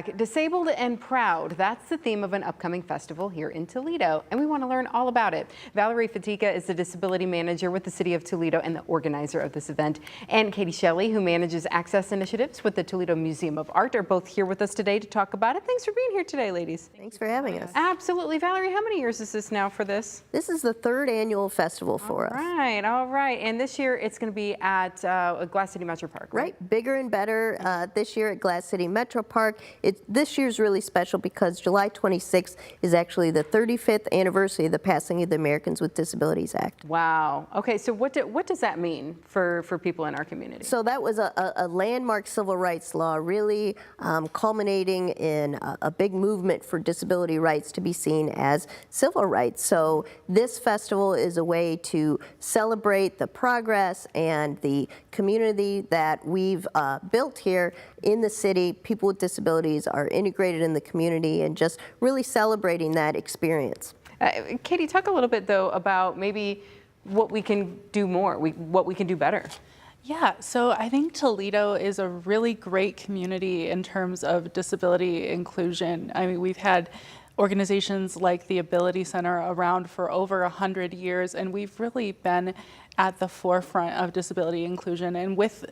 Disabled and Proud, that's the theme of an upcoming festival here in Toledo, and we want to learn all about it. Valerie Fatica is the disability manager with the City of Toledo and the organizer of this event. And Katie Shelley, who manages access initiatives with the Toledo Museum of Art, are both here with us today to talk about it. Thanks for being here today, ladies. Thanks for having us. Absolutely. Valerie, how many years is this now for this? This is the third annual festival for us. All right. And this year it's going to be at Glass City Metropark, right? Bigger and better this year at Glass City Metropark. This year's really special because July 26th is actually the 35th anniversary of the passing of the Americans with Disabilities Act. Wow. Okay, so what does that mean for people in our community? So that was a landmark civil rights law, really culminating in a big movement for disability rights to be seen as civil rights. So this festival is a way to celebrate the progress and the community that we've built here in the city. People with disabilities are integrated in the community and just really celebrating that experience. Katie, talk a little bit though about maybe what we can do more, what we can do better. Yeah, so I think Toledo is a really great community in terms of disability inclusion. I mean, we've had organizations like the Ability Center around for over 100 years, and we've really been at the forefront of disability inclusion. And with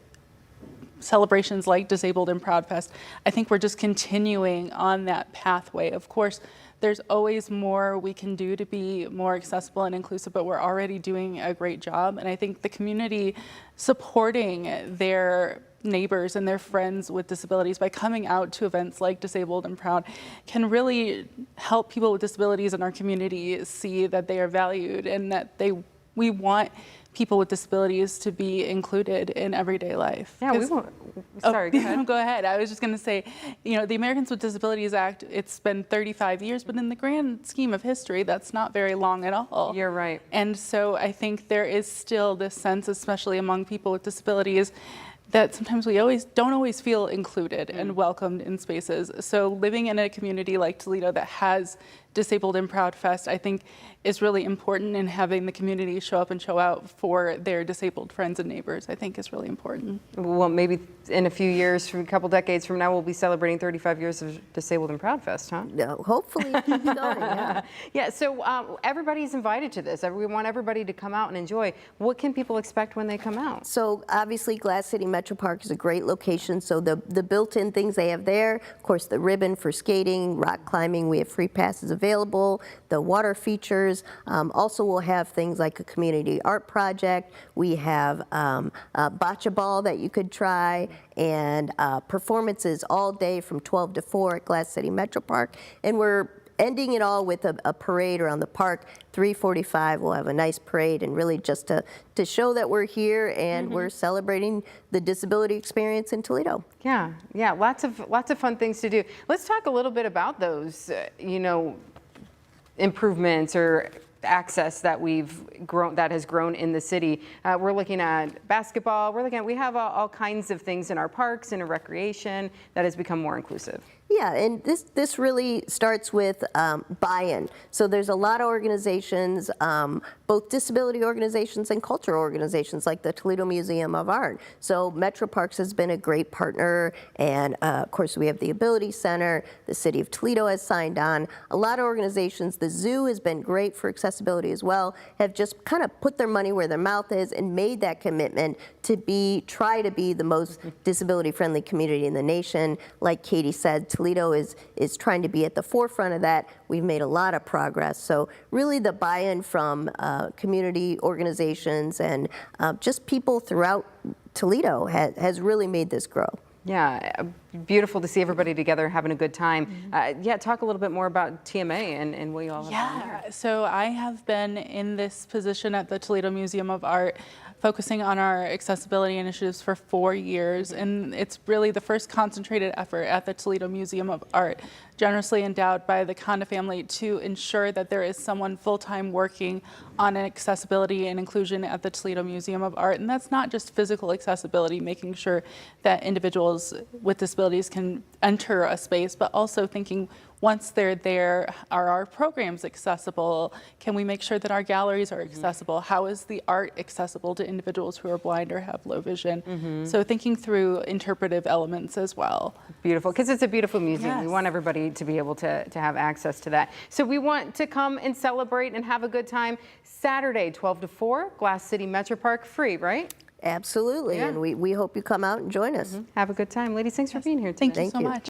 celebrations like Disabled and Proud Fest, I think we're just continuing on that pathway. Of course, there's always more we can do to be more accessible and inclusive, but we're already doing a great job. And I think the community supporting their neighbors and their friends with disabilities by coming out to events like Disabled and Proud can really help people with disabilities in our community see that they are valued and that we want people with disabilities to be included in everyday life. Yeah, we won't. Sorry, go ahead. Go ahead. I was just going to say, you know, the Americans with Disabilities Act, it's been 35 years, but in the grand scheme of history, that's not very long at all. You're right. And so I think there is still this sense, especially among people with disabilities, that sometimes we don't always feel included and welcomed in spaces. So living in a community like Toledo that has Disabled and Proud Fest, I think is really important, and having the community show up and show out for their disabled friends and neighbors, I think is really important. Well, maybe in a few years, from a couple decades from now, we'll be celebrating 35 years of Disabled and Proud Fest, huh? No, hopefully it keeps going, yeah. Yeah, so everybody's invited to this. We want everybody to come out and enjoy. What can people expect when they come out? So obviously Glass City Metropark is a great location, so the built-in things they have there, of course the ribbon for skating, rock climbing, we have free passes available, the water features. Also we'll have things like a community art project. We have a bocce ball that you could try, and performances all day from 12 to 4 at Glass City Metropark. And we're ending it all with a parade around the park. 3:45 we'll have a nice parade, and really just to show that we're here and we're celebrating the disability experience in Toledo. Yeah, lots of fun things to do. Let's talk a little bit about those, improvements or access that has grown in the city. We're looking at basketball. We have all kinds of things in our parks and in recreation that has become more inclusive. Yeah, and this really starts with buy-in. So there's a lot of organizations, both disability organizations and cultural organizations like the Toledo Museum of Art. So Metroparks has been a great partner, and of course we have the Ability Center, the City of Toledo has signed on. A lot of organizations, the zoo has been great for accessibility as well, have just kind of put their money where their mouth is and made that commitment to try to be the most disability-friendly community in the nation. Like Katie said, Toledo is trying to be at the forefront of that. We've made a lot of progress. So really the buy-in from community organizations and just people throughout Toledo has really made this grow. Yeah, beautiful to see everybody together having a good time. Talk a little bit more about TMA and what you all have done here. So I have been in this position at the Toledo Museum of Art focusing on our accessibility initiatives for 4 years, and it's really the first concentrated effort at the Toledo Museum of Art, generously endowed by the Conda family, to ensure that there is someone full-time working on accessibility and inclusion at the Toledo Museum of Art. And that's not just physical accessibility, making sure that individuals with disabilities can enter a space, but also thinking, once they're there, are our programs accessible? Can we make sure that our galleries are accessible? How is the art accessible to individuals who are blind or have low vision? So thinking through interpretive elements as well. Beautiful, because it's a beautiful museum. We Yes. want everybody to be able to have access to that. So we want to come and celebrate and have a good time. Saturday, 12 to 4, Glass City Metropark, free, right? Absolutely, Yeah. and we hope you come out and join us. Have a good time. Ladies, thanks for being here today. Thank you Thank so you. much.